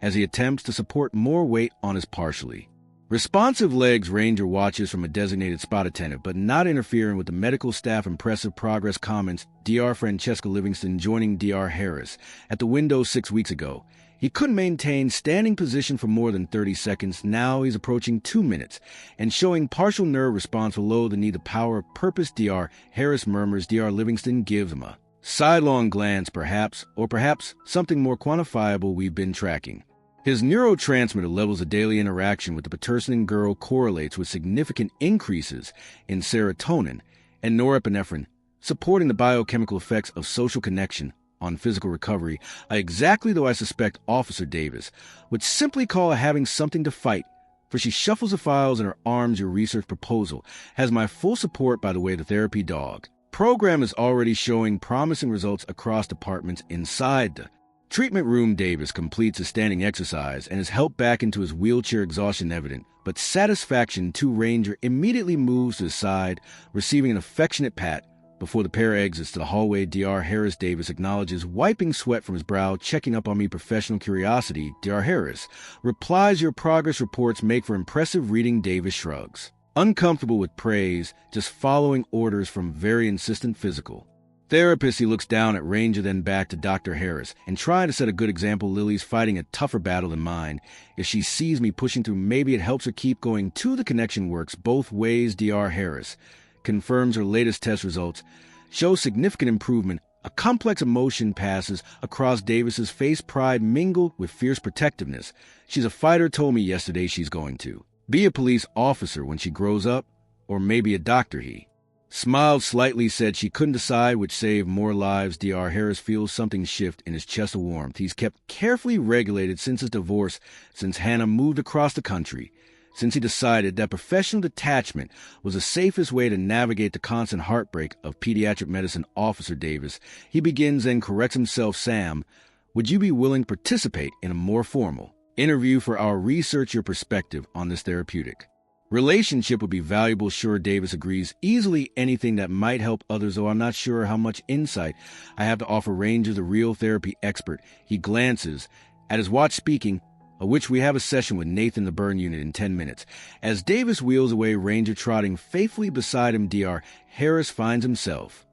Speaker 1: as he attempts to support more weight on his partially responsive legs. Ranger watches from a designated spot attendant, but not interfering with the medical staff. Impressive progress, comments Dr. Francesca Livingston, joining Dr. Harris at the window 6 weeks ago. He couldn't maintain standing position for more than 30 seconds. Now he's approaching 2 minutes and showing partial nerve response below the knee. The power of purpose, Dr. Harris murmurs. Dr. Livingston gives him a sidelong glance. Perhaps, or perhaps something more quantifiable we've been tracking. His neurotransmitter levels of daily interaction with the Patterson girl correlates with significant increases in serotonin and norepinephrine, supporting the biochemical effects of social connection on physical recovery, exactly though I suspect Officer Davis would simply call having something to fight, for she shuffles the files in her arms. Your research proposal has my full support, by the way. The therapy dog program is already showing promising results across departments inside the treatment room. Davis completes a standing exercise and is helped back into his wheelchair, exhaustion evident, but satisfaction. Ranger immediately moves to the side, receiving an affectionate pat. Before the pair exits to the hallway, Dr. Harris, Davis acknowledges, wiping sweat from his brow, checking up on me. Professional curiosity. Dr. Harris replies, your progress reports make for impressive reading. Davis shrugs, uncomfortable with praise, just following orders from very insistent physical therapist. He looks down at Ranger, then back to Dr. Harris, and trying to set a good example. Lily's fighting a tougher battle than mine. If she sees me pushing through, maybe it helps her keep going too. The connection works both ways. Dr. Harris confirms her latest test results show significant improvement. A complex emotion passes across Davis's face, pride mingled with fierce protectiveness. She's a fighter, told me yesterday she's going to be a police officer when she grows up, or maybe a doctor. He smiled slightly, said she couldn't decide which saved more lives. Dr. Harris feels something shift in his chest of warmth. He's kept carefully regulated since his divorce, since Hannah moved across the country, since he decided that professional detachment was the safest way to navigate the constant heartbreak of pediatric medicine. Officer Davis, he begins and corrects himself. Sam, would you be willing to participate in a more formal interview for our research? Your perspective on this therapeutic relationship would be valuable. Sure, Davis agrees easily. Anything that might help others, though I'm not sure how much insight I have to offer. Ranger, the real therapy expert. He glances at his watch, speaking of which we have a session with Nathan, the burn unit, in 10 minutes. As Davis wheels away, Ranger trotting faithfully beside him, Dr. Harris finds himself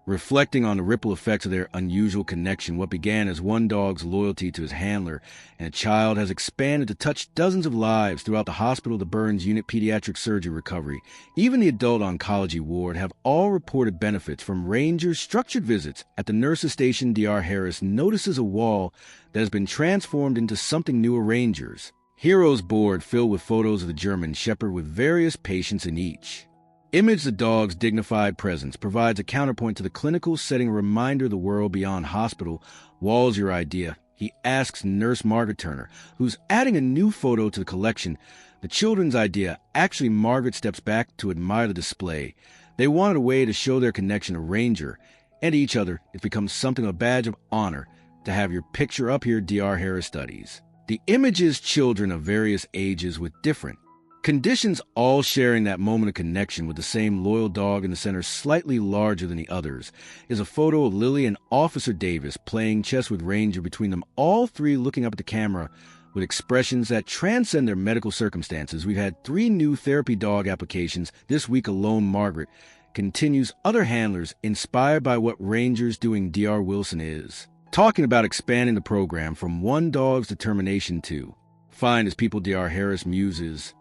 Speaker 1: reflecting on the ripple effects of their unusual connection. What began as one dog's loyalty to his handler and a child has expanded to touch dozens of lives throughout the hospital, the burns unit, pediatric surgery, recovery. Even the adult oncology ward have all reported benefits from Ranger's structured visits. At the nurse's station, Dr. Harris notices a wall that has been transformed into something new. A Ranger's Heroes board filled with photos of the German Shepherd with various patients in each image. The dog's dignified presence provides a counterpoint to the clinical setting, a reminder of the world beyond hospital walls. Your idea, he asks Nurse Margaret Turner, who's adding a new photo to the collection. The children's idea. Actually, Margaret steps back to admire the display. They wanted a way to show their connection to Ranger and each other. It becomes something of a badge of honor to have your picture up here. Dr. Harris studies the images, children of various ages with different conditions, all sharing that moment of connection with the same loyal dog. In the center, slightly larger than the others, is a photo of Lily and Officer Davis playing chess with Ranger. Between them, all three looking up at the camera with expressions that transcend their medical circumstances. We've had 3 new therapy dog applications this week alone. Margaret continues, other handlers inspired by what Ranger's doing. Dr. Wilson is talking about expanding the program from one dog's determination to find his people. Dr. Harris muses,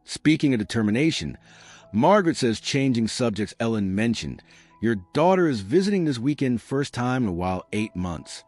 Speaker 1: speaking of determination. Margaret says, changing subjects, Ellen mentioned, your daughter is visiting this weekend, first time in a while, 8 months.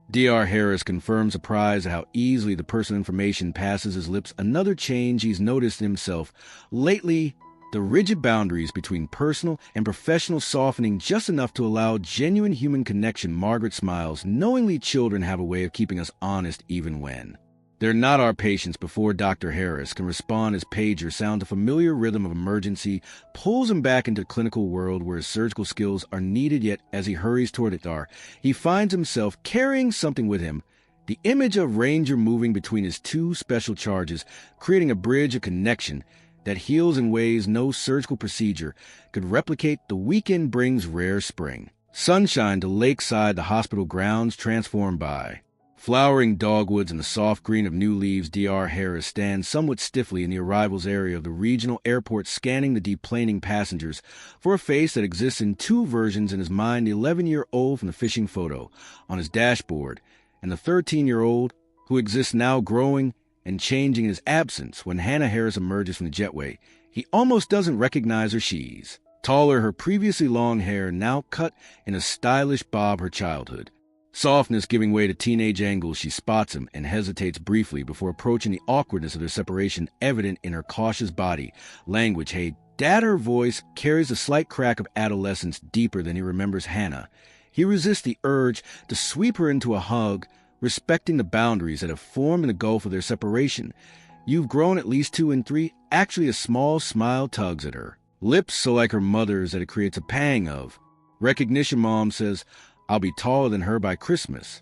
Speaker 1: Dr. Harris confirms, surprised at how easily the personal information passes his lips. Another change he's noticed in himself lately, the rigid boundaries between personal and professional softening just enough to allow genuine human connection. Margaret smiles, knowingly children have a way of keeping us honest even when they're not our patients. Before Dr. Harris can respond, his pager sounds a familiar rhythm of emergency, pulls him back into the clinical world where his surgical skills are needed. Yet as he hurries toward it, he finds himself carrying something with him. The image of Ranger moving between his 2 special charges, creating a bridge of connection that heals in ways no surgical procedure could replicate. The weekend brings rare spring sunshine to lakeside, the hospital grounds transformed by flowering dogwoods and the soft green of new leaves. Dr. Harris stands somewhat stiffly in the arrivals area of the regional airport, scanning the deplaning passengers for a face that exists in 2 versions in his mind. The 11-year-old from the fishing photo on his dashboard, and the 13-year-old who exists now, growing and changing in his absence. When Hannah Harris emerges from the jetway, he almost doesn't recognize her. She's taller, her previously long hair now cut in a stylish bob, her childhood Softness giving way to teenage angles, she spots him and hesitates briefly before approaching the awkwardness of their separation evident in her cautious body. Language, hey, Dad, her voice carries a slight crack of adolescence deeper than he remembers Hannah. He resists the urge to sweep her into a hug, respecting the boundaries that have formed in the gulf of their separation. You've grown at least 2 and 3. Actually, a small smile tugs at her. Lips so like her mother's that it creates a pang of recognition. Mom says, I'll be taller than her by Christmas.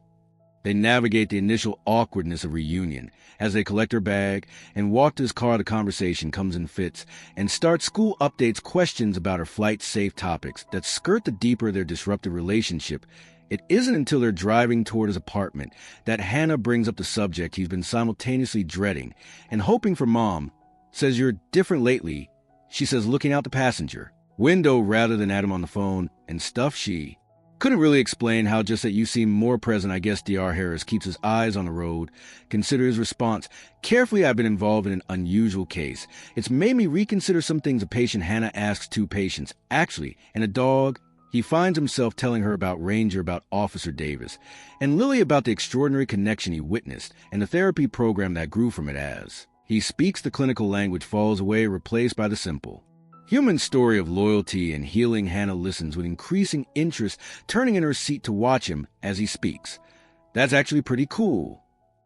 Speaker 1: They navigate the initial awkwardness of reunion. As they collect her bag and walk to his car, the conversation comes in fits and starts school updates, questions about her flight-safe topics that skirt the deeper their disrupted relationship. It isn't until they're driving toward his apartment that Hannah brings up the subject he's been simultaneously dreading and hoping for. Mom says, you're different lately, she says, looking out the passenger window rather than at him on the phone, and stuff she couldn't really explain. How just that you seem more present. I guess Dr. Harris keeps his eyes on the road. Consider his response. Carefully, I've been involved in an unusual case. It's made me reconsider some things a patient. Hannah asks 2 patients, actually, and a dog. He finds himself telling her about Ranger, about Officer Davis, and Lily about the extraordinary connection he witnessed and the therapy program that grew from it. As he speaks, the clinical language falls away, replaced by the simple human story of loyalty and healing. Hannah listens with increasing interest, turning in her seat to watch him as he speaks. That's actually pretty cool,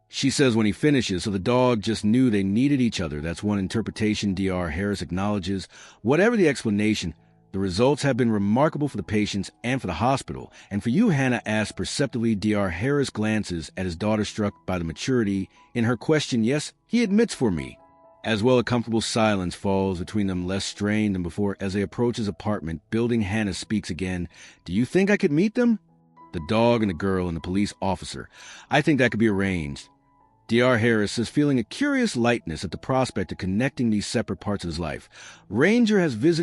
Speaker 1: she says when he finishes. So the dog just knew they needed each other. That's one interpretation. Dr. Harris acknowledges. Whatever the explanation, the results have been remarkable for the patients and for the hospital. And for you, Hannah asks perceptively. Dr. Harris glances at his daughter, struck by the maturity in her question. Yes, he admits, for me as well. A comfortable silence falls between them, less strained than before. As they approach his apartment building, Hannah speaks again. Do you think I could meet them? The dog and the girl and the police officer. I think that could be arranged. Dr. Harris is feeling a curious lightness at the prospect of connecting these separate parts of his life. Ranger has visited